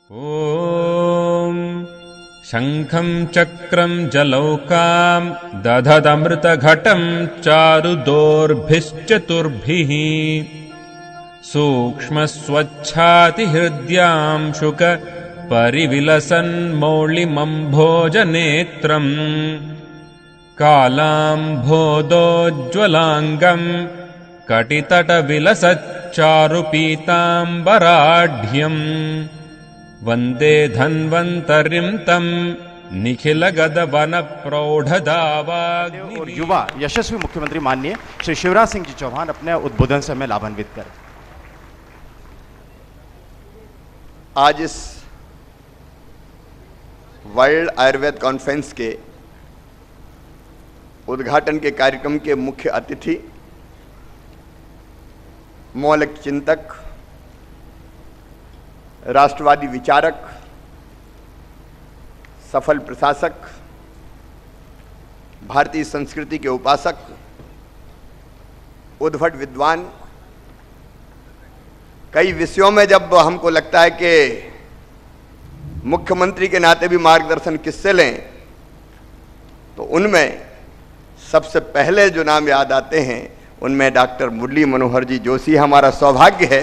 ॐ शङ्खं चक्रं जलौकां दधदमृतघटं चारुदोर्भिश्चतुर्भिः सूक्ष्मस्वच्छातिहृद्यां शुक परिविलसन्मौलिमम्भोजनेत्रम् कालाम्भोदोज्ज्वलाङ्गं कटितटविलसच्चारुपीताम्बराढ्यम् वन्दे धन्वन्तरिं तं निखिलगदवनप्रौढदावाग्नि। और युवा यशस्वी मुख्यमंत्री माननीय श्री शिवराज सिंह जी चौहान अपने उद्बोधन से हमें लाभान्वित करें। आज इस वर्ल्ड आयुर्वेद कॉन्फ्रेंस के उद्घाटन के कार्यक्रम के मुख्य अतिथि, मौलिक चिंतक, राष्ट्रवादी विचारक, सफल प्रशासक, भारतीय संस्कृति के उपासक, उद्भट विद्वान, कई विषयों में जब हमको लगता है कि मुख्यमंत्री के नाते भी मार्गदर्शन किससे लें, तो उनमें सबसे पहले जो नाम याद आते हैं उनमें डॉक्टर मुरली मनोहर जी जोशी। हमारा सौभाग्य है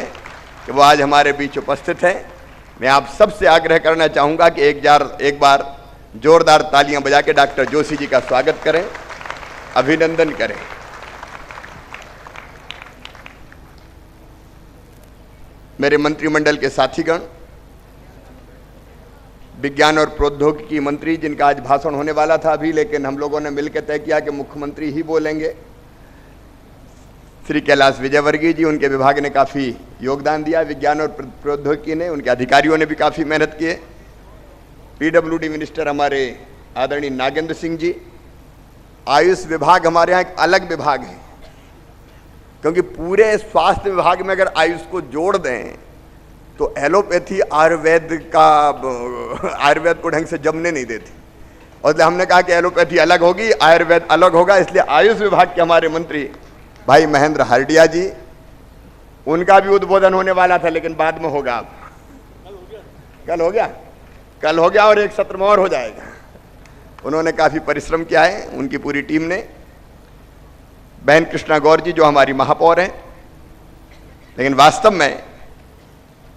कि वो आज हमारे बीच उपस्थित हैं। मैं आप सबसे आग्रह करना चाहूँगा कि एक बार जोरदार तालियां बजा के डॉक्टर जोशी जी का स्वागत करें, अभिनंदन करें। मेरे मंत्रिमंडल के साथीगण, विज्ञान और प्रौद्योगिकी मंत्री जिनका आज भाषण होने वाला था अभी, लेकिन हम लोगों ने मिलकर तय किया कि मुख्यमंत्री ही बोलेंगे, श्री कैलाश विजयवर्गीय जी, उनके विभाग ने काफ़ी योगदान दिया, विज्ञान और प्रौद्योगिकी ने, उनके अधिकारियों ने भी काफ़ी मेहनत की है। पीडब्ल्यूडी मिनिस्टर हमारे आदरणीय नागेंद्र सिंह जी। आयुष विभाग हमारे यहाँ एक अलग विभाग है, क्योंकि पूरे स्वास्थ्य विभाग में अगर आयुष को जोड़ दें तो एलोपैथी आयुर्वेद को ढंग से जमने नहीं देती, और इसलिए हमने कहा कि एलोपैथी अलग होगी, आयुर्वेद अलग होगा। इसलिए आयुष विभाग के हमारे मंत्री भाई महेंद्र हरडिया जी, उनका भी उद्बोधन होने वाला था लेकिन बाद में होगा। अब कल हो गया और एक सत्र में और हो जाएगा। उन्होंने काफ़ी परिश्रम किया है, उनकी पूरी टीम ने। बहन कृष्णा गौर जी जो हमारी महापौर हैं, लेकिन वास्तव में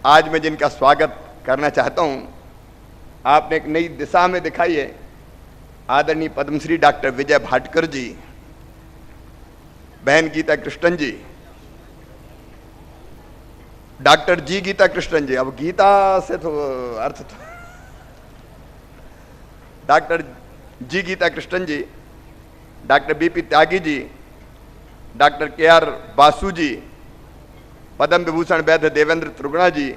आज मैं जिनका स्वागत करना चाहता हूं, आपने एक नई दिशा में दिखाई है। आदरणीय पद्मश्री डॉक्टर विजय भाटकर जी, बहन गीता कृष्णन जी, डॉक्टर जी गीता कृष्णन जी, अब गीता से तो अर्थ तो डॉक्टर जी गीता कृष्णन जी, doctor BP Tyagi ji, doctor KR Basu जी, पद्म विभूषण वैद्य देवेंद्र त्रिगुणा जी,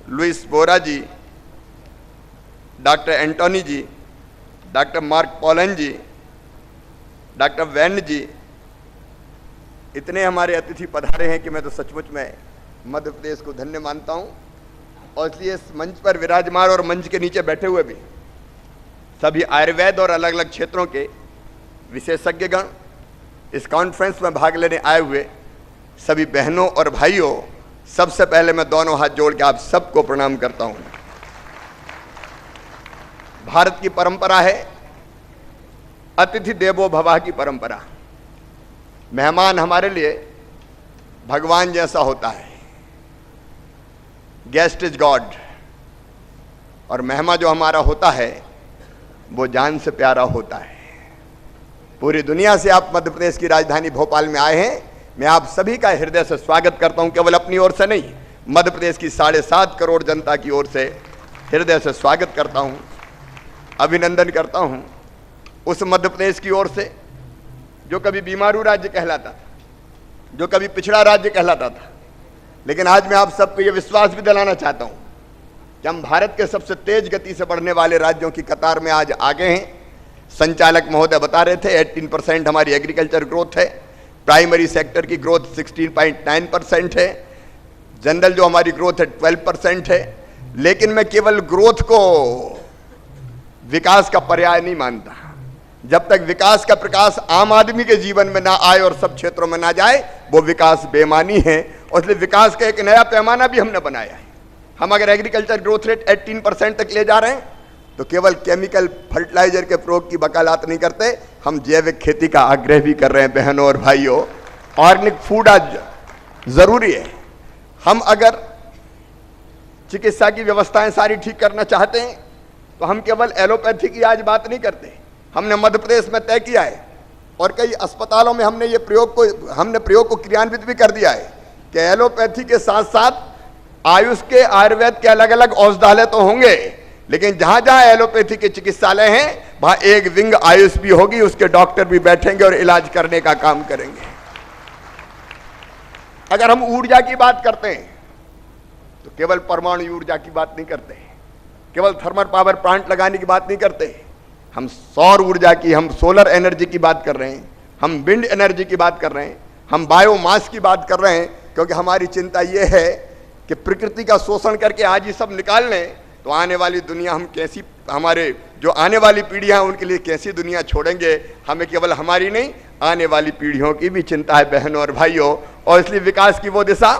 लुइस बोरा जी, डॉक्टर एंटोनी जी, डॉक्टर मार्क पॉलन जी, डॉक्टर वैन जी, इतने हमारे अतिथि पधारे हैं कि मैं तो सचमुच में मध्य प्रदेश को धन्य मानता हूं। और इसलिए इस मंच पर विराजमान और मंच के नीचे बैठे हुए भी सभी आयुर्वेद और अलग अलग क्षेत्रों के विशेषज्ञगण, इस कॉन्फ्रेंस में भाग लेने आए हुए सभी बहनों और भाइयों, सबसे पहले मैं दोनों हाथ जोड़ के आप सबको प्रणाम करता हूं। भारत की परंपरा है अतिथि देवो भवः की परंपरा। मेहमान हमारे लिए भगवान जैसा होता है, गेस्ट इज गॉड। और मेहमान जो हमारा होता है वो जान से प्यारा होता है। पूरी दुनिया से आप मध्य प्रदेश की राजधानी भोपाल में आए हैं, मैं आप सभी का हृदय से स्वागत करता हूं। केवल अपनी ओर से नहीं, मध्य प्रदेश की 7.5 करोड़ जनता की ओर से हृदय से स्वागत करता हूं, अभिनंदन करता हूं उस मध्य प्रदेश की ओर से जो कभी बीमारू राज्य कहलाता था, जो कभी पिछड़ा राज्य कहलाता था। लेकिन आज मैं आप सबको ये विश्वास भी दिलाना चाहता हूं कि हम भारत के सबसे तेज गति से बढ़ने वाले राज्यों की कतार में आज आगे हैं। संचालक महोदय बता रहे थे 18% हमारी एग्रीकल्चर ग्रोथ है, प्राइमरी सेक्टर की ग्रोथ 16.9% है, जनरल जो हमारी ग्रोथ है 12% है। लेकिन मैं केवल ग्रोथ को विकास का पर्याय नहीं मानता। जब तक विकास का प्रकाश आम आदमी के जीवन में ना आए और सब क्षेत्रों में ना जाए, वो विकास बेमानी है। और इसलिए विकास का एक नया पैमाना भी हमने बनाया है। हम अगर एग्रीकल्चर ग्रोथ रेट 18% तक ले जा रहे हैं तो केवल केमिकल फर्टिलाइजर के प्रयोग की वकालत नहीं करते, हम जैविक खेती का आग्रह भी कर रहे हैं बहनों और भाइयों। ऑर्गेनिक फूड आज जरूरी है। हम अगर चिकित्सा की व्यवस्थाएं सारी ठीक करना चाहते हैं तो हम केवल एलोपैथी की आज बात नहीं करते। हमने मध्य प्रदेश में तय किया है और कई अस्पतालों में हमने प्रयोग को क्रियान्वित भी कर दिया है कि एलोपैथी के साथ साथ आयुष के, आयुर्वेद के अलग अलग औषधालय तो होंगे, लेकिन जहां जहां एलोपैथी के चिकित्सालय हैं वहां एक विंग आयुष भी होगी, उसके डॉक्टर भी बैठेंगे और इलाज करने का काम करेंगे। अगर हम ऊर्जा की बात करते हैं तो केवल परमाणु ऊर्जा की बात नहीं करते, केवल थर्मल पावर प्लांट लगाने की बात नहीं करते, हम सौर ऊर्जा की, हम सोलर एनर्जी की बात कर रहे हैं, हम विंड एनर्जी की बात कर रहे हैं, हम बायोमास की बात कर रहे हैं, क्योंकि हमारी चिंता यह है कि प्रकृति का शोषण करके आज ये सब निकाल लें तो आने वाली दुनिया हम कैसी, हमारे जो आने वाली पीढ़ियां उनके लिए कैसी दुनिया छोड़ेंगे। हमें केवल हमारी नहीं, आने वाली पीढ़ियों की भी चिंता है बहनों और भाइयों। और इसलिए विकास की वो दिशा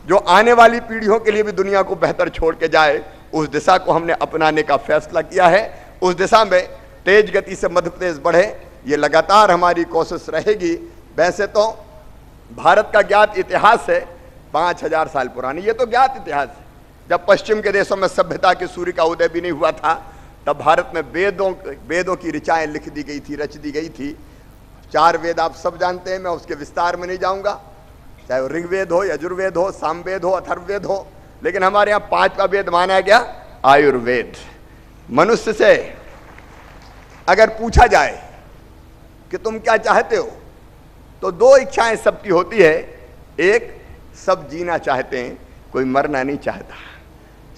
जो आने वाली पीढ़ियों के लिए भी दुनिया को बेहतर छोड़ के जाए, उस दिशा को हमने अपनाने का फैसला किया है। उस दिशा में तेज गति से मध्य प्रदेश बढ़े, ये लगातार हमारी कोशिश रहेगी। वैसे तो भारत का ज्ञात इतिहास है 5000 साल पुरानी, ये तो ज्ञात इतिहास है। जब पश्चिम के देशों में सभ्यता के सूर्य का उदय भी नहीं हुआ था, तब भारत में वेदों की ऋचाएं लिख दी गई थी, रच दी गई थी। 4 वेद आप सब जानते हैं, मैं उसके विस्तार में नहीं जाऊंगा, चाहे वो ऋग्वेद हो, यजुर्वेद हो, सामवेद हो, अथर्ववेद हो, लेकिन हमारे यहाँ 5वां वेद माना गया आयुर्वेद। मनुष्य से अगर पूछा जाए कि तुम क्या चाहते हो तो 2 इच्छाएं सबकी होती है। एक, सब जीना चाहते हैं, कोई मरना नहीं चाहता।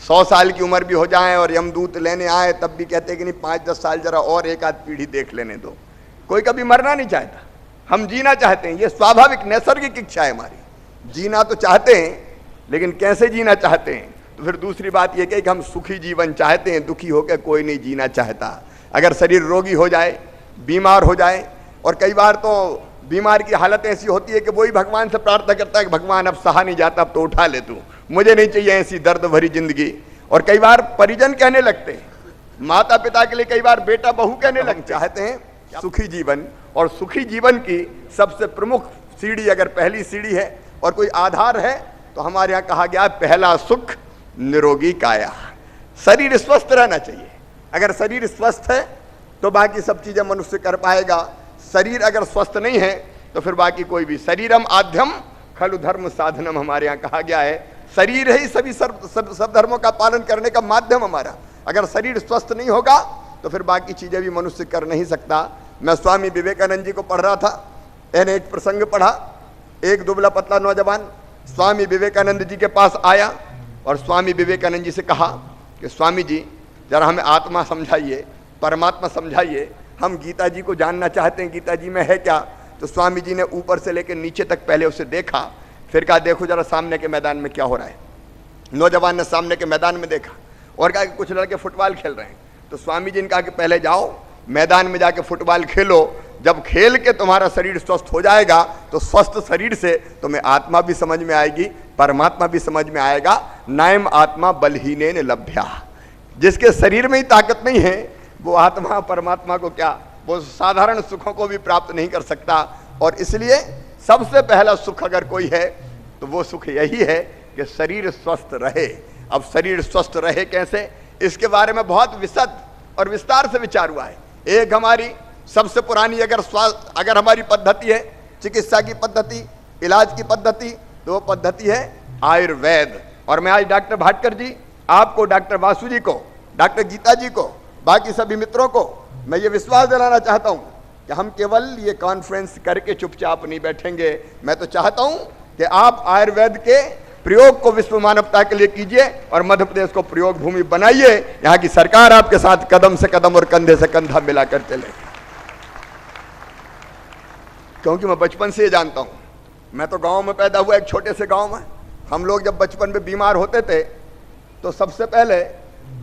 100 साल की उम्र भी हो जाए और यमदूत लेने आए तब भी कहते हैं कि नहीं 5-10 साल जरा और एक आध पीढ़ी देख लेने दो। कोई कभी मरना नहीं चाहता, हम जीना चाहते हैं। ये स्वाभाविक नैसर्गिक इच्छा है हमारी। जीना तो चाहते हैं, लेकिन कैसे जीना चाहते हैं? तो फिर दूसरी बात यह कि हम सुखी जीवन चाहते हैं, दुखी होकर कोई नहीं जीना चाहता। अगर शरीर रोगी हो जाए, बीमार हो जाए, और कई बार तो बीमार की हालत ऐसी होती है कि वही भगवान से प्रार्थना करता है कि भगवान अब सहा नहीं जाता, अब तो उठा ले तू, मुझे नहीं चाहिए ऐसी दर्द भरी जिंदगी। और कई बार परिजन कहने लगते हैं, माता पिता के लिए कई बार बेटा बहू कहने लगते, चाहते हैं सुखी जीवन। और सुखी जीवन की सबसे प्रमुख सीढ़ी, अगर पहली सीढ़ी है और कोई आधार है, तो हमारे यहाँ कहा गया पहला सुख निरोगी काया। शरीर स्वस्थ रहना चाहिए। अगर शरीर स्वस्थ है तो बाकी सब चीजें मनुष्य कर पाएगा। शरीर अगर स्वस्थ नहीं है तो फिर बाकी कोई भी, शरीरम आद्यम खलु धर्म साधनम हमारे यहाँ कहा गया है। शरीर ही सभी सब धर्मों का पालन करने का माध्यम हमारा। अगर शरीर स्वस्थ नहीं होगा तो फिर बाकी चीजें भी मनुष्य कर नहीं सकता। मैं स्वामी विवेकानंद जी को पढ़ रहा था, मैंने एक प्रसंग पढ़ा। एक दुबला पतला नौजवान स्वामी विवेकानंद जी के पास आया और स्वामी विवेकानंद जी से कहा कि स्वामी जी जरा हमें आत्मा समझाइए, परमात्मा समझाइए, हम गीता जी को जानना चाहते हैं, गीता जी में है क्या? तो स्वामी जी ने ऊपर से लेकर नीचे तक पहले उसे देखा, फिर कहा देखो जरा सामने के मैदान में क्या हो रहा है। नौजवान ने सामने के मैदान में देखा और कहा कि कुछ लड़के फुटबॉल खेल रहे हैं। तो स्वामी जी ने कहा कि पहले जाओ मैदान में जाके फुटबॉल खेलो, जब खेल के तुम्हारा शरीर स्वस्थ हो जाएगा तो स्वस्थ शरीर से तुम्हें आत्मा भी समझ में आएगी, परमात्मा भी समझ में आएगा। नायम आत्मा बलहीनेन लभ्या, जिसके शरीर में ही ताकत नहीं है वो आत्मा परमात्मा को क्या, वो साधारण सुखों को भी प्राप्त नहीं कर सकता। और इसलिए सबसे पहला सुख अगर कोई है तो वो सुख यही है कि शरीर स्वस्थ रहे। अब शरीर स्वस्थ रहे कैसे, इसके बारे में बहुत विशद और विस्तार से विचार हुआ है। एक हमारी सबसे पुरानी अगर हमारी पद्धति है, चिकित्सा की पद्धति, इलाज की पद्धति, तो वो पद्धति है आयुर्वेद। और मैं आज डॉक्टर भाटकर जी, आपको, डॉक्टर वासु जी को, डॉक्टर गीता जी को, बाकी सभी मित्रों को मैं ये विश्वास दिलाना चाहता हूं कि हम केवल ये कॉन्फ्रेंस करके चुपचाप नहीं बैठेंगे। मैं तो चाहता हूं कि आप आयुर्वेद के प्रयोग को विश्व मानवता के लिए कीजिए और मध्य प्रदेश को प्रयोग भूमि बनाइए। यहाँ की सरकार आपके साथ कदम से कदम और कंधे से कंधा मिलाकर चले। क्योंकि मैं बचपन से ये जानता हूँ, मैं तो गांव में पैदा हुआ, एक छोटे से गांव में। हम लोग जब बचपन में बीमार होते थे तो सबसे पहले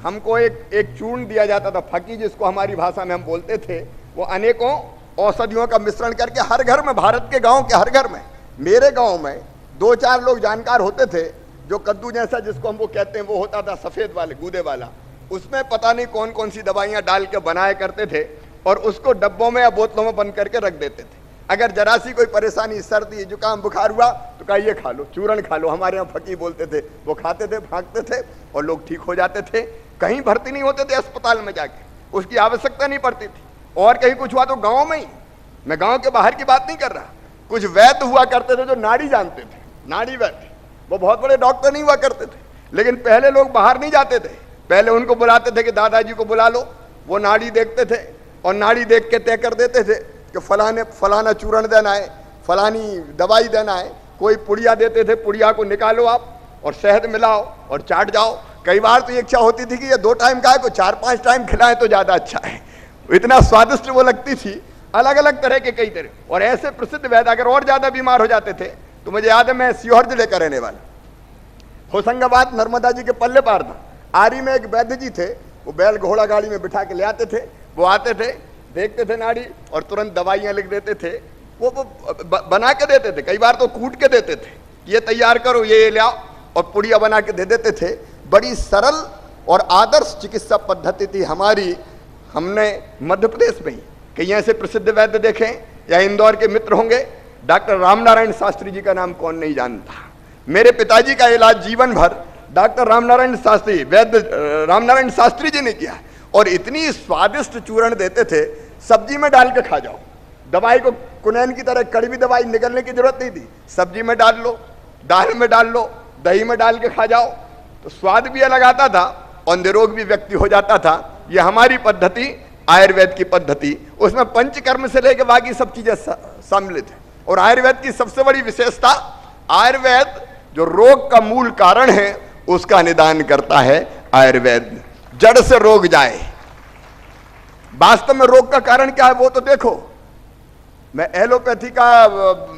हमको एक चूर्ण दिया जाता था, फकी जिसको हमारी भाषा में हम बोलते थे। वो अनेकों औषधियों का मिश्रण करके हर घर में, भारत के गांव के हर घर में, मेरे गांव में 2-4 लोग जानकार होते थे जो कद्दू जैसा जिसको हम वो कहते हैं, वो होता था सफेद वाले गूदे वाला, उसमें पता नहीं कौन कौन सी दवाइयां डाल के बनाया करते थे और उसको डब्बों में या बोतलों में बंद करके रख देते थे। अगर जरा सी कोई परेशानी, सर्दी जुकाम बुखार हुआ तो कहा ये खा लो, चूरण खा लो, हमारे यहाँ फकी बोलते थे, वो खाते थे, भागते थे और लोग ठीक हो जाते थे। कहीं भर्ती नहीं होते थे अस्पताल में जाके, उसकी आवश्यकता नहीं पड़ती थी। और कहीं कुछ हुआ तो गाँव में ही, मैं गाँव के बाहर की बात नहीं कर रहा, कुछ वैद्य हुआ करते थे जो नाड़ी जानते थे, नाड़ी वैद्य, वो बहुत बड़े डॉक्टर नहीं हुआ करते थे, लेकिन पहले लोग बाहर नहीं जाते थे, पहले उनको बुलाते थे कि दादाजी को बुला लो, वो नाड़ी देखते थे और नाड़ी देख के तय कर देते थे कि फलाना चूर्ण देना है, फलानी दवाई देना है। कोई पुड़िया देते थे, पुड़िया को निकालो आप और शहद मिलाओ और चाट जाओ। कई बार तो ये इच्छा होती थी कि ये 2 टाइम का है, को 4-5 टाइम खिलाए तो ज्यादा अच्छा है, इतना स्वादिष्ट वो लगती थी। अलग अलग तरह के कई तरह, और ऐसे प्रसिद्ध वैद्य अगर और ज्यादा बीमार हो जाते थे तो मुझे याद है, मैं सीहोर जिले का रहने वाला, होशंगाबाद नर्मदा जी के पल्ले पार था, आरी में एक वैद्य जी थे, वो बैल घोड़ा गाड़ी में बिठा के ले आते थे, वो आते थे, देखते थे नाड़ी और तुरंत दवाइयां लिख देते थे, वो बना के देते थे, कई बार तो कूट के देते थे, ये तैयार करो, ये ले आओ, और पुड़िया बना के दे देते थे। बड़ी सरल और आदर्श चिकित्सा पद्धति थी हमारी। हमने मध्य प्रदेश में ही कई ऐसे प्रसिद्ध वैद्य देखे, या इंदौर के मित्र होंगे, डॉक्टर रामनारायण शास्त्री जी का नाम कौन नहीं जानता। मेरे पिताजी का इलाज जीवन भर डॉक्टर रामनारायण शास्त्री, वैद्य रामनारायण शास्त्री जी ने किया, और इतनी स्वादिष्ट चूर्ण देते थे, सब्जी में डाल के खा जाओ, दवाई को कुनैन की तरह कड़वी दवाई निकलने की जरूरत नहीं थी, सब्जी में डाल लो, दाल में डाल लो, दही में डाल के खा जाओ, तो स्वाद भी अलग आता था और निरोग भी व्यक्ति हो जाता था। यह हमारी पद्धति, आयुर्वेद की पद्धति, उसमें पंचकर्म से लेकर बाकी सब चीजें सम्मिलित है। और आयुर्वेद की सबसे बड़ी विशेषता, आयुर्वेद जो रोग का मूल कारण है उसका निदान करता है आयुर्वेद, जड़ से रोग जाए। वास्तव में रोग का कारण क्या है वो तो देखो। मैं एलोपैथी का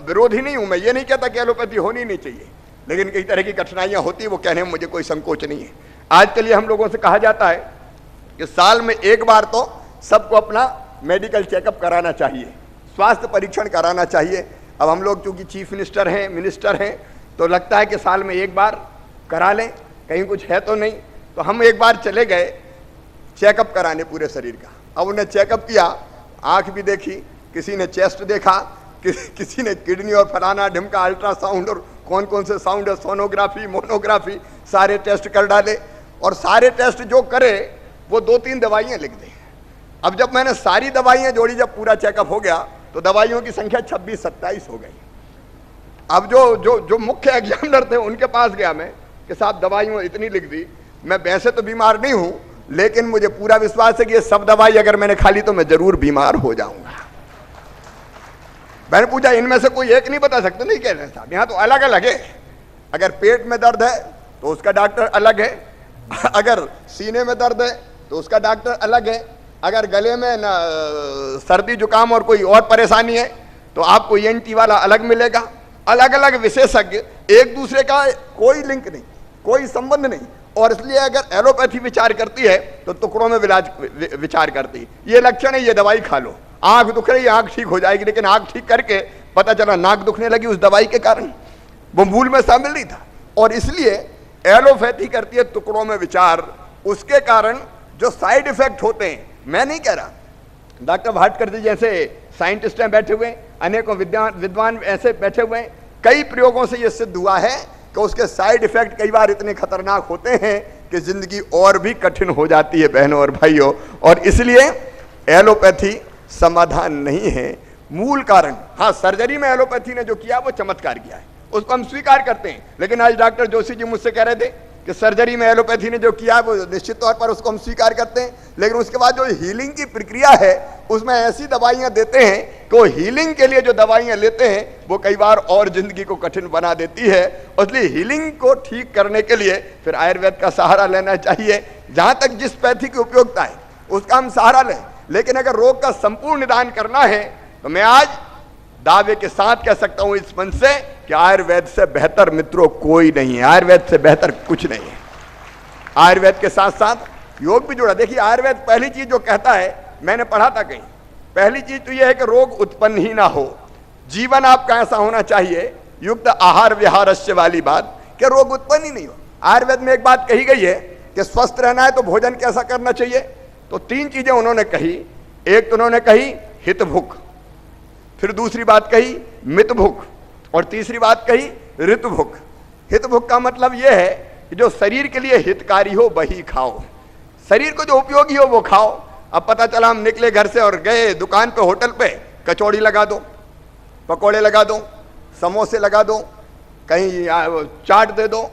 विरोधी नहीं हूं, मैं ये नहीं कहता कि एलोपैथी होनी नहीं चाहिए, लेकिन कई तरह की कठिनाइयां होती है, वो कहने में मुझे कोई संकोच नहीं है। आज के लिए हम लोगों से कहा जाता है कि साल में एक बार तो सबको अपना मेडिकल चेकअप कराना चाहिए, स्वास्थ्य परीक्षण कराना चाहिए। अब हम लोग चूंकि चीफ मिनिस्टर हैं तो लगता है कि साल में एक बार करा लें, कहीं कुछ है तो नहीं। तो हम एक बार चले गए चेकअप कराने पूरे शरीर का। अब उन्हें चेकअप किया, आंख भी देखी, किसी ने चेस्ट देखा, किसी ने किडनी और फलाना ढिमका, अल्ट्रासाउंड और कौन कौन से साउंड है, सोनोग्राफी, मोनोग्राफी, सारे टेस्ट कर डाले। और सारे टेस्ट जो करे वो 2-3 दवाइयाँ लिख दें। अब जब मैंने सारी दवाइयाँ जोड़ी, जब पूरा चेकअप हो गया तो दवाइयों की संख्या 26-27 हो गई। अब जो मुख्य एग्जामिनर थे उनके पास गया मैं कि साहब दवाइयों इतनी लिख दी, मैं वैसे तो बीमार नहीं हूं, लेकिन मुझे पूरा विश्वास है कि ये सब दवाई अगर मैंने खा ली तो मैं जरूर बीमार हो जाऊंगा। मैंने पूछा इनमें से कोई एक नहीं बता सकते? नहीं कह रहे साहब, यहाँ तो अलग अलग है। अगर पेट में दर्द है तो उसका डॉक्टर अलग है, अगर सीने में दर्द है तो उसका डॉक्टर अलग है, अगर गले में सर्दी जुकाम और कोई और परेशानी है तो आपको ENT वाला अलग मिलेगा। अलग अलग विशेषज्ञ, एक दूसरे का कोई लिंक नहीं, कोई संबंध नहीं। और इसलिए अगर एलोपैथी विचार करती है तो टुकड़ों में विचार करती है। ये लक्षण है, ये दवाई खा लो, आंख दुख रही है, आंख ठीक हो जाएगी, लेकिन आंख ठीक करके पता चला नाक दुखने लगी उस दवाई के कारण, वो मूल में शामिल नहीं था। और इसलिए एलोपैथी करती है टुकड़ों में विचार, उसके कारण जो साइड इफेक्ट होते हैं, मैं नहीं कह रहा, डॉक्टर भाटकर जी जैसे साइंटिस्ट हैं बैठे हुए, अनेकों विद्वान ऐसे बैठे हुए, कई प्रयोगों से यह सिद्ध हुआ है कि उसके साइड इफेक्ट कई बार इतने खतरनाक होते हैं कि जिंदगी और भी कठिन हो जाती है बहनों और भाइयों। और इसलिए एलोपैथी समाधान नहीं है, मूल कारण। हाँ, सर्जरी में एलोपैथी ने जो किया वो चमत्कार किया है, उसको हम स्वीकार करते हैं। लेकिन आज डॉक्टर जोशी जी मुझसे कह रहे थे कि सर्जरी में एलोपैथी ने जो किया है वो निश्चित तौर पर उसको हम स्वीकार करते हैं, लेकिन उसके बाद जो हीलिंग की प्रक्रिया है उसमें ऐसी दवाइयां देते हैं कि वो हीलिंग के लिए जो दवाइयां लेते हैं वो कई बार और जिंदगी को कठिन बना देती है। इसलिए हीलिंग को ठीक करने के लिए फिर आयुर्वेद का सहारा लेना चाहिए। जहां तक जिस पैथी की उपयोगिता है उसका हम सहारा लें, लेकिन अगर रोग का संपूर्ण निदान करना है तो मैं आज दावे के साथ कह सकता हूं इस मंच से कि आयुर्वेद से बेहतर मित्रों कोई नहीं है, आयुर्वेद से बेहतर कुछ नहीं है। आयुर्वेद के साथ साथ योग भी जुड़ा। देखिए, आयुर्वेद पहली चीज जो कहता है, मैंने पढ़ा था कहीं, पहली चीज तो यह है कि रोग उत्पन्न ही ना हो। जीवन आपका ऐसा होना चाहिए, युक्त आहार विहारस्य वाली बात, कि रोग उत्पन्न ही नहीं हो। आयुर्वेद में एक बात कही गई है कि स्वस्थ रहना है तो भोजन कैसा करना चाहिए, तो 3 चीजें उन्होंने कही। एक तो उन्होंने कही हित भूख, फिर दूसरी बात कही मित भूख, और तीसरी बात कही ऋतु भूख। हित भूख का मतलब यह है कि जो शरीर के लिए हितकारी हो वही खाओ, शरीर को जो उपयोगी हो वो खाओ। अब पता चला हम निकले घर से और गए दुकान पे, होटल पे, कचौड़ी लगा दो, पकोड़े लगा दो, समोसे लगा दो, कहीं चाट दे दो,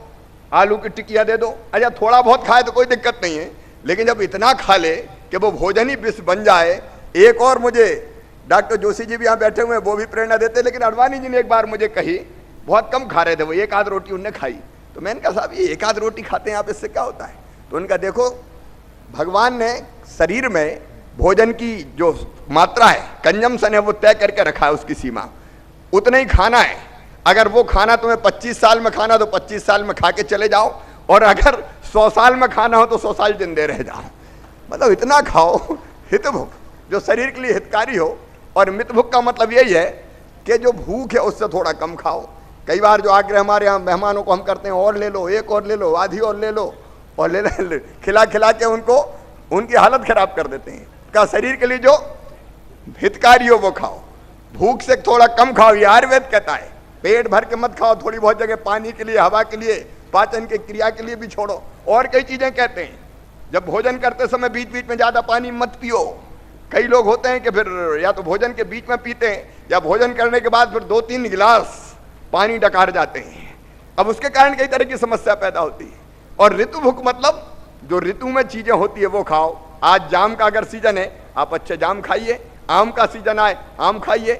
आलू की टिकिया दे दो। अच्छा थोड़ा बहुत खाए तो कोई दिक्कत नहीं है, लेकिन जब इतना खा ले कि वो भोजन ही विष बन जाए। एक और मुझे डॉक्टर जोशी जी भी यहाँ बैठे हुए हैं, वो भी प्रेरणा देते, लेकिन अडवाणी जी ने एक बार मुझे कही, बहुत कम खा रहे थे वो, 1 आध रोटी उनने खाई, तो मैंने कहा साहब ये 1 आध रोटी खाते हैं आप, इससे क्या होता है? तो उनका देखो भगवान ने शरीर में भोजन की जो मात्रा है, कंजम्पशन है, वो तय करके रखा है, उसकी सीमा उतना ही खाना है। अगर वो खाना तुम्हें 25 साल में खाना तो 25 साल में खा के चले जाओ, और अगर 100 साल में खाना हो तो 100 साल जिंदे रह जाओ। मतलब इतना खाओ हित भूख, जो शरीर के लिए हितकारी हो। और मित भूख का मतलब यही है कि जो भूख है उससे थोड़ा कम खाओ। कई बार जो आग्रह हमारे यहाँ मेहमानों को हम करते हैं, और ले लो, एक और ले लो, आधी और ले लो, और ले खिला खिला के उनको उनकी हालत खराब कर देते हैं। का शरीर के लिए जो हितकारी हो वो खाओ, भूख से थोड़ा कम खाओ, ये आयुर्वेद कहता है। पेट भर के मत खाओ, थोड़ी बहुत जगह पानी के लिए, हवा के लिए, पाचन की क्रिया के लिए भी छोड़ो। और कई चीजें कहते हैं, जब भोजन करते समय बीच बीच में ज्यादा पानी मत पियो। कई लोग होते हैं कि फिर या तो भोजन के बीच में पीते हैं, या भोजन करने के बाद फिर 2-3 गिलास पानी डकार जाते हैं। अब उसके कारण कई तरह की समस्या पैदा होती है। और ऋतु भूख मतलब जो ऋतु में चीजें होती है वो खाओ। आज जाम का अगर सीजन है, आप अच्छे जाम खाइए, आम का सीजन आए आम खाइए,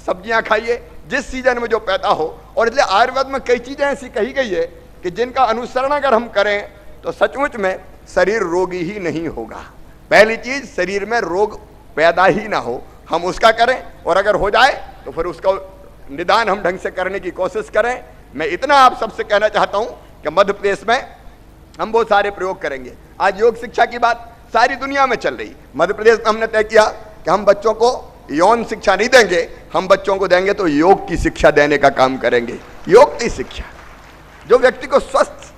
सब्जियां खाइए, जिस सीजन में जो पैदा हो। और इसलिए आयुर्वेद में कई चीजें ऐसी कही गई है कि जिनका अनुसरण अगर हम करें तो सचमुच में शरीर रोगी ही नहीं होगा। पहली चीज, शरीर में रोग पैदा ही ना हो, हम उसका करें, और अगर हो जाए तो फिर उसका निदान हम ढंग से करने की कोशिश करें। मैं इतना आप सबसे कहना चाहता हूं कि मध्य प्रदेश में हम बहुत सारे प्रयोग करेंगे। आज योग शिक्षा की बात सारी दुनिया में चल रही, मध्य प्रदेश में हमने तय किया कि हम बच्चों को यौन शिक्षा नहीं देंगे, हम बच्चों को देंगे तो योग की शिक्षा देने का काम करेंगे। योग की शिक्षा जो व्यक्ति को स्वस्थ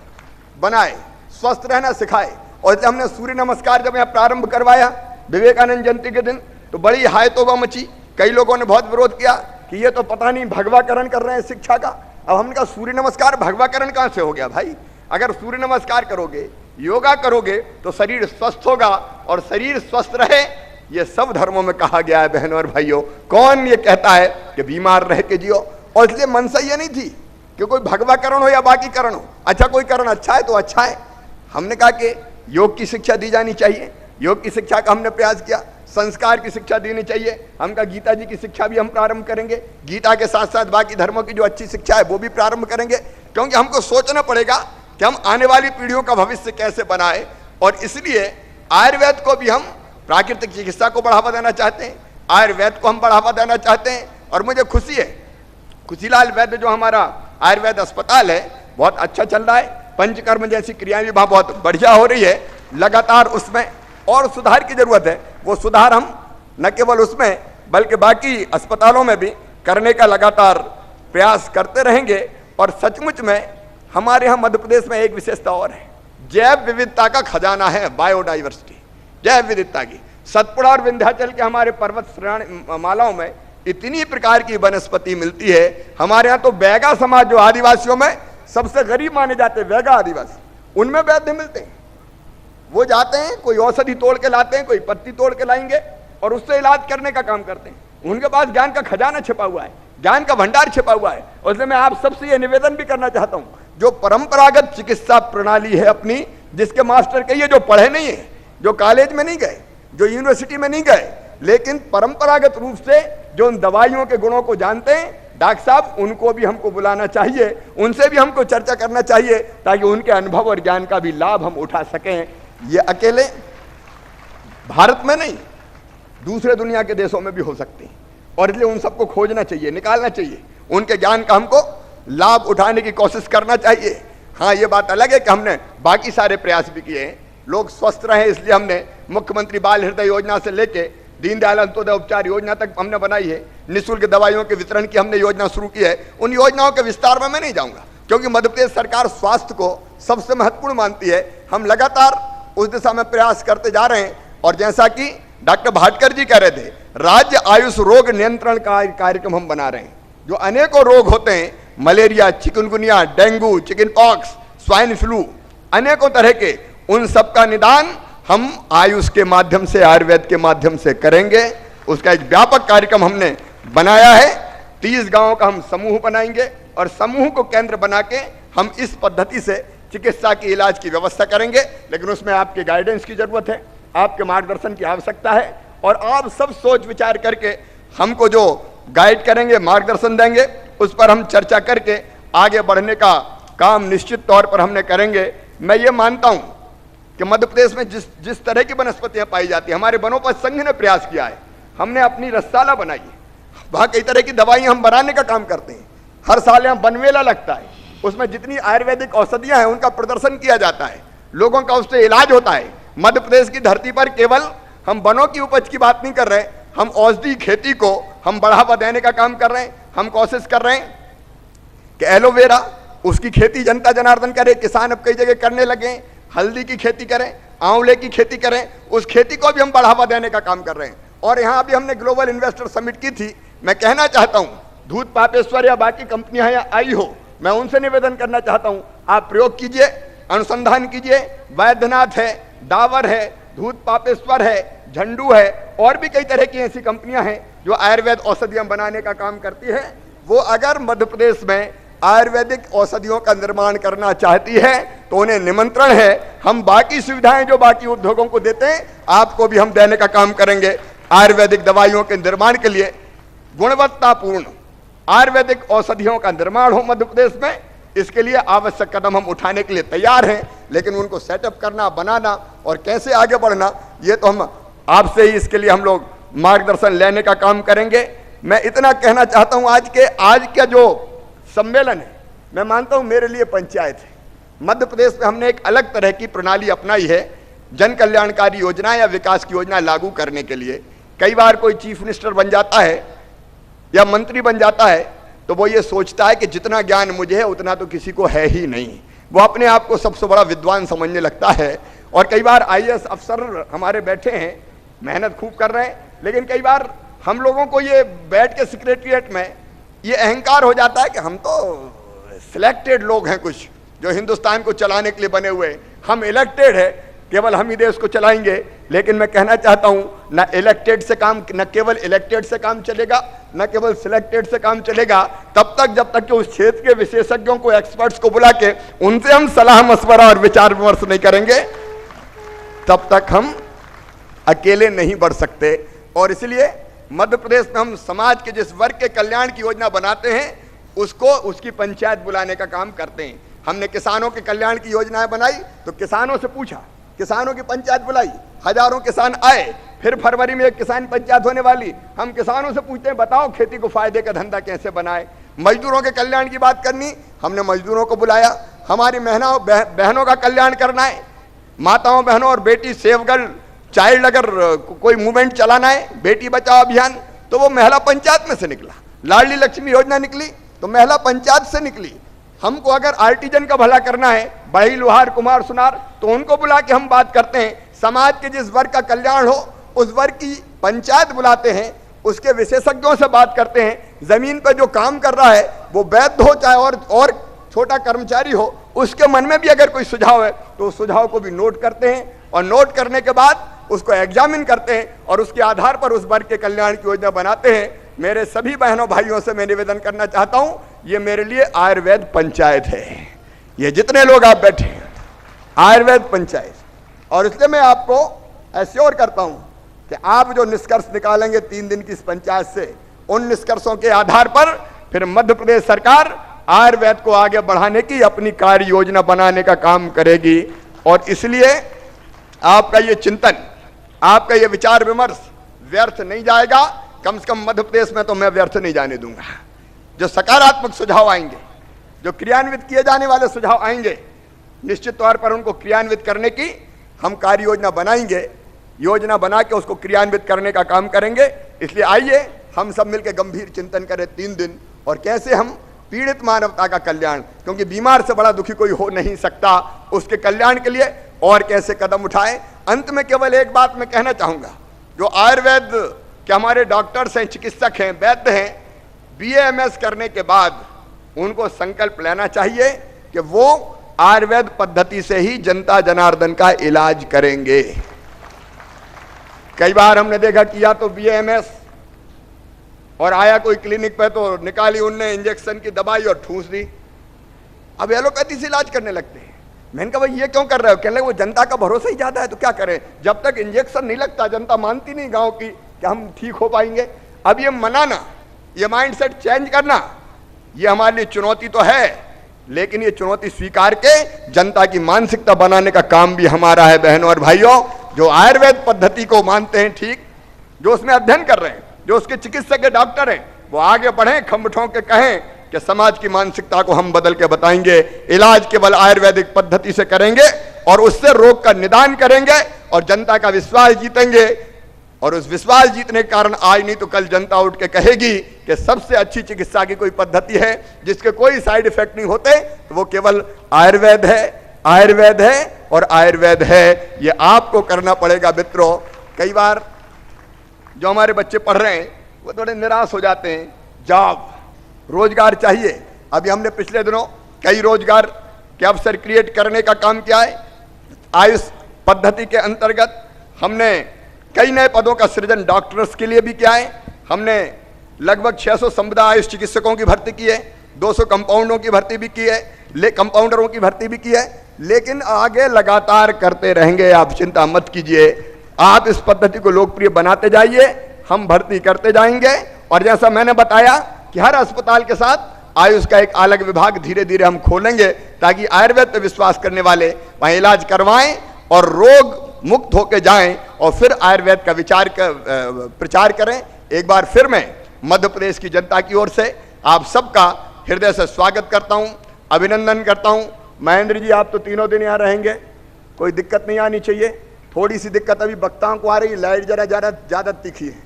बनाए, स्वस्थ रहना सिखाए। और इसलिए हमने सूर्य नमस्कार जब यहाँ प्रारंभ करवाया विवेकानंद जयंती के दिन, तो बड़ी हायतोबा मची। कई लोगों ने बहुत विरोध किया कि ये तो पता नहीं भगवाकरण कर रहे हैं शिक्षा का। अब हमने कहा सूर्य नमस्कार भगवाकरण कहां से हो गया भाई? अगर सूर्य नमस्कार करोगे, योगा करोगे तो शरीर स्वस्थ होगा, और शरीर स्वस्थ रहे ये सब धर्मों में कहा गया है बहनों और भाइयों। कौन ये कहता है कि बीमार रह के जियो? और इसलिए मनसा ये नहीं थी कि कोई भगवाकरण हो या बाकी करण हो। अच्छा कोई करण अच्छा है तो अच्छा है। हमने कहा कि योग की शिक्षा दी जानी चाहिए, योग की शिक्षा का हमने प्रयास किया। संस्कार की शिक्षा देनी चाहिए, हम कहा गीता जी की शिक्षा भी हम प्रारंभ करेंगे। गीता के साथ साथ बाकी धर्मों की जो अच्छी शिक्षा है वो भी प्रारंभ करेंगे, क्योंकि हमको सोचना पड़ेगा कि हम आने वाली पीढ़ियों का भविष्य कैसे बनाए। और इसलिए आयुर्वेद को भी हम प्राकृतिक चिकित्सा को बढ़ावा देना चाहते हैं, आयुर्वेद को हम बढ़ावा देना चाहते हैं। और मुझे खुशी है, खुशीलाल वैद्य जो हमारा आयुर्वेद अस्पताल है बहुत अच्छा चल रहा है, पंचकर्म जैसी क्रियाएं भी वहां बहुत बढ़िया हो रही है। लगातार उसमें और सुधार की जरूरत है, वो सुधार हम न केवल उसमें बल्कि बाकी अस्पतालों में भी करने का लगातार प्रयास करते रहेंगे। और सचमुच में हमारे यहाँ मध्य प्रदेश में एक विशेषता और है, जैव विविधता का खजाना है, बायोडाइवर्सिटी, जैव विविधता की। सतपुड़ा और विंध्याचल के हमारे पर्वत श्रेणी मालाओं में इतनी प्रकार की वनस्पति मिलती है। हमारे यहाँ तो बैगा समाज जो आदिवासियों में सबसे गरीब माने जाते हैं, बैगा आदिवासी, उनमें वैद्य मिलते हैं। वो जाते हैं, कोई औषधि तोड़ के लाते हैं, कोई पत्ती तोड़ के लाएंगे और उससे इलाज करने का काम करते हैं। उनके पास ज्ञान का खजाना छिपा हुआ है, ज्ञान का भंडार छिपा हुआ है। और इसलिए मैं आप सबसे ये निवेदन भी करना चाहता हूं, जो परंपरागत चिकित्सा प्रणाली है अपनी, जिसके मास्टर कहिए जो पढ़े नहीं है, जो कॉलेज में नहीं गए, जो यूनिवर्सिटी में नहीं गए, लेकिन परंपरागत रूप से जो उन दवाइयों के गुणों को जानते हैं, डॉक्टर साहब उनको भी हमको बुलाना चाहिए, उनसे भी हमको चर्चा करना चाहिए, ताकि उनके अनुभव और ज्ञान का भी लाभ हम उठा सकें। ये अकेले भारत में नहीं, दूसरे दुनिया के देशों में भी हो सकते हैं। और इसलिए उन सबको खोजना चाहिए, निकालना चाहिए, उनके ज्ञान का हमको लाभ उठाने की कोशिश करना चाहिए। हाँ, ये बात अलग है कि हमने बाकी सारे प्रयास भी किए हैं, लोग स्वस्थ रहे, इसलिए हमने मुख्यमंत्री बाल हृदय योजना से लेके दीनदयाल अंत्योदय उपचार योजना तक हमने बनाई है। निःशुल्क दवाइयों के वितरण की हमने योजना शुरू की है। उन योजनाओं के विस्तार में मैं नहीं जाऊंगा, क्योंकि मध्य प्रदेश सरकार स्वास्थ्य को सबसे महत्वपूर्ण मानती है। हम लगातार उस दिशा में प्रयास करते जा रहे हैं। और जैसा कि डॉक्टर भाटकर जी कह रहे थे, राज्य आयुष रोग नियंत्रण कार्यक्रम हम बना रहे हैं। जो अनेकों रोग होते हैं, malaria, chikungunya, dengue, chicken pox, swine flu, अनेकों तरह के, उन सब का निदान हम आयुष के माध्यम से, आयुर्वेद के माध्यम से करेंगे। उसका एक व्यापक कार्यक्रम हमने बनाया है। 30 गांवों का हम समूह बनाएंगे और समूह को केंद्र बना के हम इस पद्धति से चिकित्सा की इलाज की व्यवस्था करेंगे। लेकिन उसमें आपके गाइडेंस की जरूरत है, आपके मार्गदर्शन की आवश्यकता है। और आप सब सोच विचार करके हमको जो गाइड करेंगे, मार्गदर्शन देंगे, उस पर हम चर्चा करके आगे बढ़ने का काम निश्चित तौर पर हमने करेंगे। मैं ये मानता हूं कि मध्य प्रदेश में जिस तरह की वनस्पतियां पाई जाती है, हमारे वनोपज संघ ने प्रयास किया है। हमने अपनी रसशाला बनाई है, वहां कई तरह की दवाइयां हम बनाने का काम करते हैं। हर साल यहाँ वनमेला लगता है, उसमें जितनी आयुर्वेदिक औषधियां हैं उनका प्रदर्शन किया जाता है, लोगों का उससे इलाज होता है। मध्य प्रदेश की धरती पर केवल हम वनों की उपज की बात नहीं कर रहे, हम औषधि खेती को हम बढ़ावा देने का काम कर रहे हैं। हम कोशिश कर रहे हैं कि एलोवेरा, उसकी खेती जनता जनार्दन करे, किसान अब कई जगह करने लगे। हल्दी की खेती करें, आंवले की खेती करें, उस खेती को भी हम बढ़ावा देने का काम कर रहे हैं। और यहाँ अभी हमने ग्लोबल इन्वेस्टर समिट की थी। मैं कहना चाहता हूँ, दूध पापेश्वर या बाकी कंपनियां यहाँ आई हो, मैं उनसे निवेदन करना चाहता हूँ, आप प्रयोग कीजिए, अनुसंधान कीजिए। वैद्यनाथ है, डाबर है, दूध पापेश्वर है, झंडू है, और भी कई तरह की ऐसी कंपनियां हैं जो आयुर्वेद औषधियां बनाने का काम करती है। वो अगर मध्य प्रदेश में आयुर्वेदिक औषधियों का निर्माण करना चाहती है तो उन्हें निमंत्रण है। हम बाकी सुविधाएं जो बाकी उद्योगों को देते हैं, आपको भी हम देने का काम करेंगे। आयुर्वेदिक दवाइयों के निर्माण के लिए गुणवत्तापूर्ण आयुर्वेदिक औषधियों का निर्माण हो मध्य प्रदेश में, इसके लिए आवश्यक कदम हम उठाने के लिए तैयार हैं। लेकिन उनको सेटअप करना, बनाना और कैसे आगे बढ़ना, ये तो हम आपसे ही इसके लिए हम लोग मार्गदर्शन लेने का काम करेंगे। मैं इतना कहना चाहता हूं, आज का जो सम्मेलन है, मैं मानता हूं मेरे लिए पंचायत है। मध्य प्रदेश में हमने एक अलग तरह की प्रणाली अपनाई है जन कल्याणकारी योजना या विकास की योजना लागू करने के लिए। कई बार कोई चीफ मिनिस्टर बन जाता है या मंत्री बन जाता है तो वो ये सोचता है कि जितना ज्ञान मुझे है उतना तो किसी को है ही नहीं। वो अपने आप को सबसे बड़ा विद्वान समझने लगता है। और कई बार IAS अफसर हमारे बैठे हैं, मेहनत खूब कर रहे हैं, लेकिन कई बार हम लोगों को ये बैठ के सेक्रेटरिएट में ये अहंकार हो जाता है कि हम तो सिलेक्टेड लोग हैं, कुछ जो हिंदुस्तान को चलाने के लिए बने हुए, हम इलेक्टेड है, केवल हम ही देश को चलाएंगे। लेकिन मैं कहना चाहता हूं, न इलेक्टेड से काम, न केवल इलेक्टेड से काम चलेगा, न केवल सिलेक्टेड से काम चलेगा, तब तक जब तक कि उस क्षेत्र के विशेषज्ञों को, एक्सपर्ट्स को बुला के उनसे हम सलाह मशवरा और विचार विमर्श नहीं करेंगे, तब तक हम अकेले नहीं बढ़ सकते। और इसलिए मध्य प्रदेश में हम समाज के जिस वर्ग के कल्याण की योजना बनाते हैं उसको उसकी पंचायत बुलाने का काम करते हैं। हमने किसानों के कल्याण की योजनाएं बनाई तो किसानों से पूछा, किसानों की पंचायत बुलाई, हजारों किसान आए। फिर फरवरी में एक किसान पंचायत होने वाली, हम किसानों से पूछते हैं बताओ खेती को फायदे का धंधा कैसे बनाए। मजदूरों के कल्याण की बात करनी, हमने मजदूरों को बुलाया। हमारी बहनों का कल्याण करना है, माताओं बहनों और बेटी सेव गर्ल चाइल्ड, अगर कोई मूवमेंट चलाना है, बेटी बचाओ अभियान, तो वो महिला पंचायत में से निकला। लाडली लक्ष्मी योजना निकली तो महिला पंचायत से निकली। हमको अगर आर्टिजन का भला करना है, बढ़ई लोहार कुमार सुनार, तो उनको बुला के हम बात करते हैं। समाज के जिस वर्ग का कल्याण हो उस वर्ग की पंचायत बुलाते हैं, उसके विशेषज्ञों से बात करते हैं। जमीन पर जो काम कर रहा है वो वैद्य हो चाहे और छोटा कर्मचारी हो, उसके मन में भी अगर कोई सुझाव है तो उस सुझाव को भी नोट करते हैं और नोट करने के बाद उसको एग्जामिन करते हैं और उसके आधार पर उस वर्ग के कल्याण की योजना बनाते हैं। मेरे सभी बहनों भाइयों से मैं निवेदन करना चाहता हूं, ये मेरे लिए आयुर्वेद पंचायत है। ये जितने लोग आप बैठे हैं, आयुर्वेद पंचायत। और इसलिए मैं आपको एश्योर करता हूं कि आप जो निष्कर्ष निकालेंगे 3 दिन की इस पंचायत से, उन निष्कर्षों के आधार पर फिर मध्य प्रदेश सरकार आयुर्वेद को आगे बढ़ाने की अपनी कार्य योजना बनाने का काम करेगी। और इसलिए आपका ये चिंतन, आपका ये विचार विमर्श व्यर्थ नहीं जाएगा। कम से कम मध्य प्रदेश में तो मैं व्यर्थ नहीं जाने दूंगा। जो सकारात्मक सुझाव आएंगे, जो क्रियान्वित किए जाने वाले सुझाव आएंगे, निश्चित तौर पर उनको क्रियान्वित करने की हम कार्य योजना बनाएंगे। योजना बना के उसको क्रियान्वित करने का काम करेंगे। इसलिए आइए हम सब मिलकर गंभीर चिंतन करें 3 दिन, और कैसे हम पीड़ित मानवता का कल्याण, क्योंकि बीमार से बड़ा दुखी कोई हो नहीं सकता, उसके कल्याण के लिए और कैसे कदम उठाएं। अंत में केवल एक बात मैं कहना चाहूंगा, जो आयुर्वेद के हमारे डॉक्टर्स हैं, चिकित्सक हैं, वैद्य हैं, BAMS करने के बाद उनको संकल्प लेना चाहिए कि वो आयुर्वेद पद्धति से ही जनता जनार्दन का इलाज करेंगे। कई बार हमने देखा कि या तो BAMS और आया कोई क्लिनिक पे तो निकाली उनने इंजेक्शन की दवाई और ठूस दी, अब एलोपैथी से इलाज करने लगते हैं। मैंने कहा भाई ये क्यों कर रहे हो? कहने लगे वो जनता का भरोसा ही ज्यादा है तो क्या करें, जब तक इंजेक्शन नहीं लगता जनता मानती नहीं गांव की कि हम ठीक हो पाएंगे। अब ये मनाना, ये माइंडसेट चेंज करना, ये हमारे लिए चुनौती तो है, लेकिन ये चुनौती स्वीकार के जनता की मानसिकता बनाने का काम भी हमारा है। बहनों और भाइयों, जो आयुर्वेद पद्धति को मानते हैं ठीक, जो उसमें अध्ययन कर रहे हैं, जो उसके चिकित्सक डॉक्टर हैं, वो आगे बढ़ें, खम्भ ठोंक के कहें कि समाज की मानसिकता को हम बदल के बताएंगे, इलाज केवल आयुर्वेदिक पद्धति से करेंगे और उससे रोग का निदान करेंगे और जनता का विश्वास जीतेंगे। और उस विश्वास जीतने के कारण आज नहीं तो कल जनता उठ के कहेगी कि सबसे अच्छी चिकित्सा की कोई पद्धति है जिसके कोई साइड इफेक्ट नहीं होते, तो वो केवल आयुर्वेद है, आयुर्वेद है और आयुर्वेद है। ये आपको करना पड़ेगा मित्रों। कई बार जो हमारे बच्चे पढ़ रहे हैं वो थोड़े निराश हो जाते हैं, जॉब, रोजगार चाहिए। अभी हमने पिछले दिनों कई रोजगार के अवसर क्रिएट करने का काम किया है। आयुष पद्धति के अंतर्गत हमने कई नए पदों का सृजन डॉक्टर्स के लिए भी किया है। हमने लगभग 600 संविदा आयुष चिकित्सकों की भर्ती की है, 200 कंपाउंडरों की भर्ती भी की है, कंपाउंडरों की भर्ती भी की है, लेकिन आगे लगातार करते रहेंगे। आप चिंता मत कीजिए, आप इस पद्धति को लोकप्रिय बनाते जाइए, हम भर्ती करते जाएंगे। और जैसा मैंने बताया कि हर अस्पताल के साथ आयुष का एक अलग विभाग धीरे धीरे हम खोलेंगे, ताकि आयुर्वेद पर विश्वास करने वाले वहां इलाज करवाएं और रोग मुक्त होकर जाएं और फिर आयुर्वेद का प्रचार करें। एक बार फिर मैं मध्य प्रदेश की जनता की ओर से आप सबका हृदय से स्वागत करता हूं, अभिनंदन करता हूं। महेंद्र जी, आप तो तीनों दिन यहाँ रहेंगे, कोई दिक्कत नहीं आनी चाहिए। थोड़ी सी दिक्कत अभी वक्ताओं को आ रही है, लाइट जरा ज़्यादा तीखी है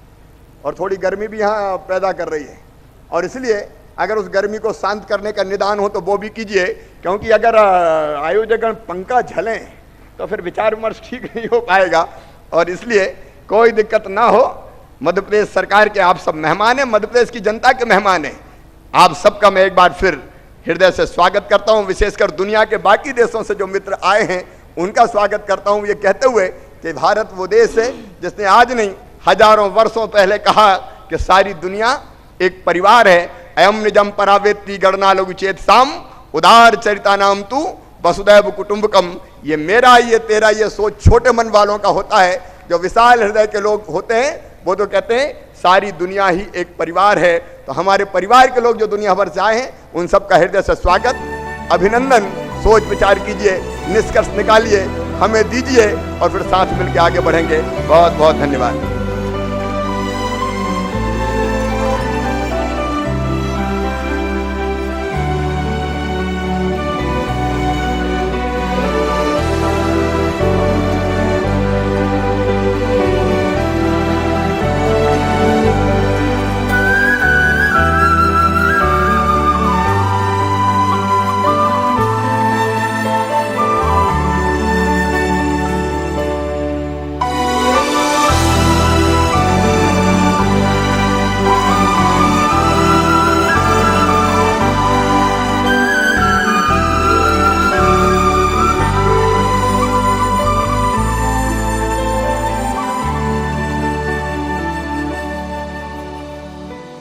और थोड़ी गर्मी भी यहाँ पैदा कर रही है, और इसलिए अगर उस गर्मी को शांत करने का निदान हो तो वो भी कीजिए, क्योंकि अगर आयोजकगण पंखा झलें तो फिर विचार विमर्श ठीक नहीं हो पाएगा। और इसलिए कोई दिक्कत ना हो, मध्य प्रदेश सरकार के आप सब मेहमान हैं, मध्य प्रदेश की जनता के मेहमान हैं। आप सबका मैं एक बार फिर हृदय से स्वागत करता हूं। विशेषकर दुनिया के बाकी देशों से जो मित्र आए हैं उनका स्वागत करता हूं, ये कहते हुए कि भारत वो देश है जिसने आज नहीं हजारों वर्षों पहले कहा कि सारी दुनिया एक परिवार है। अयम निजम परावेत्ति गणना लघु चेत साम उदार चरिता नाम तू वसुदैव कुटुंबकम। ये मेरा, ये तेरा, ये सोच छोटे मन वालों का होता है। जो विशाल हृदय के लोग होते हैं वो तो कहते हैं सारी दुनिया ही एक परिवार है। तो हमारे परिवार के लोग जो दुनिया भर से आए हैं उन सबका हृदय से स्वागत, अभिनंदन। सोच विचार कीजिए, निष्कर्ष निकालिए, हमें दीजिए और फिर साथ मिलकर आगे बढ़ेंगे। बहुत बहुत धन्यवाद।